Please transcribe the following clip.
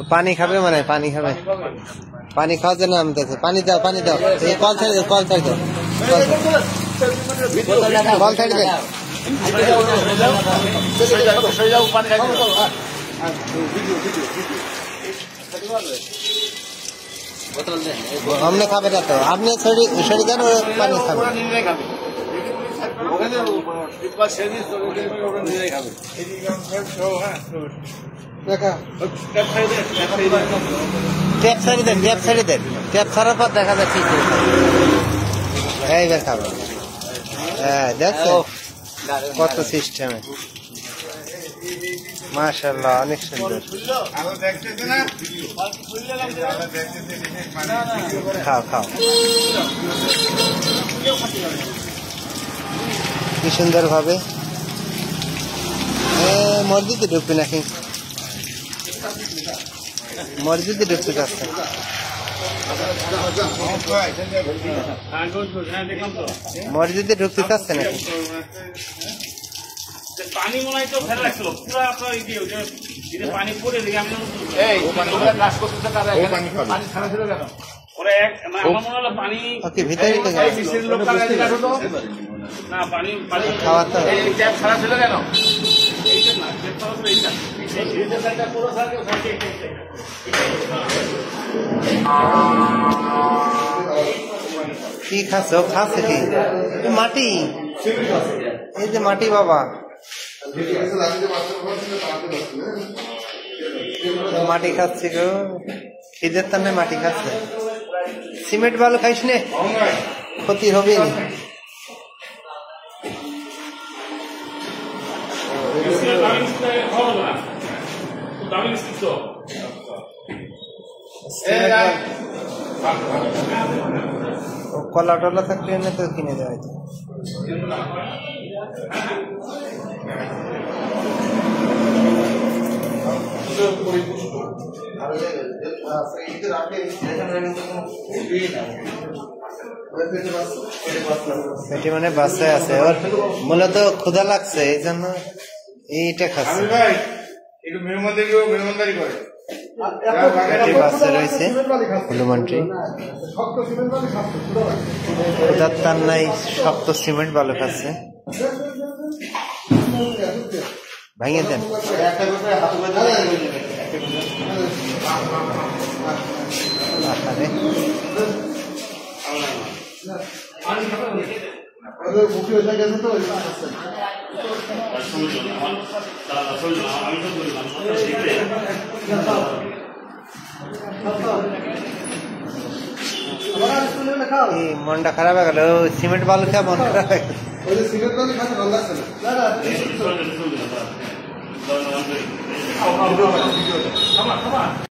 पानी खाबे মানে पानी खाबे पानी খাওয়ার জন্য নামতেছে पानी দাও এই কল ছেড়ে দাও কল ছেড়ে দাও কল ছেড়ে দাও हमने खाबे ना तो आपने छड़ी देन पानी खाबे टैप छाड़ार पर देखा जाए ठीक खाबे देखो कत सिस्टेम माशाल्लाह अनेक सुंदर खाओ खाओ কি সুন্দর ভাবে মসজিদে ঢুকবে নাকি মসজিদে ঢুকতে যাচ্ছে মসজিদে ঢুকতে চাচ্ছে নাকি পানি মনে হয় তো ফেলে রাখছিল পুরো আপনার এই পানি পড়ে দেখে আমি এই ওরা কাজ করতেছে তারা পানি ছাড়া ছিল কেন ওরা এক আমার মনে হলো পানি ওকে ভিতরেই তো এই মিস্ত্রির লোক কাজ করতো না পানি খাওয়াতে এই ট্যাপ ছাড়া ছিল কেন এইটা না ট্যাপ ছাড়া ছিল এইটা এই ভিতরের সাইডটা পুরো সার্কেল থাকে কি খাচ্ছো খাচ্ছে কি মাটি এই যে মাটি বাবা মাটি খাচ্ছে গো খিদের টানে মাটি খাচ্ছে সিমেন্ট বালু খাইস নে ক্ষতি হবে না কলা টলা থাকলে এনে তো কিনে দেওয়া হয়তো পেটে মানে বাচ্চায় আছে ওর মূলত ক্ষুধা লাগছে এই জন্য এইটা খাচ্ছে বাচ্চা রয়েছে হনুমানটি ক্ষুধার তার নাই শক্ত সিমেন্ট বালু খাচ্ছে ভাঙিয়ে দেন মনটা খারাপ হয়ে গেল সিমেন্ট বালু খেয়ে মন খারাপ হয়ে গেল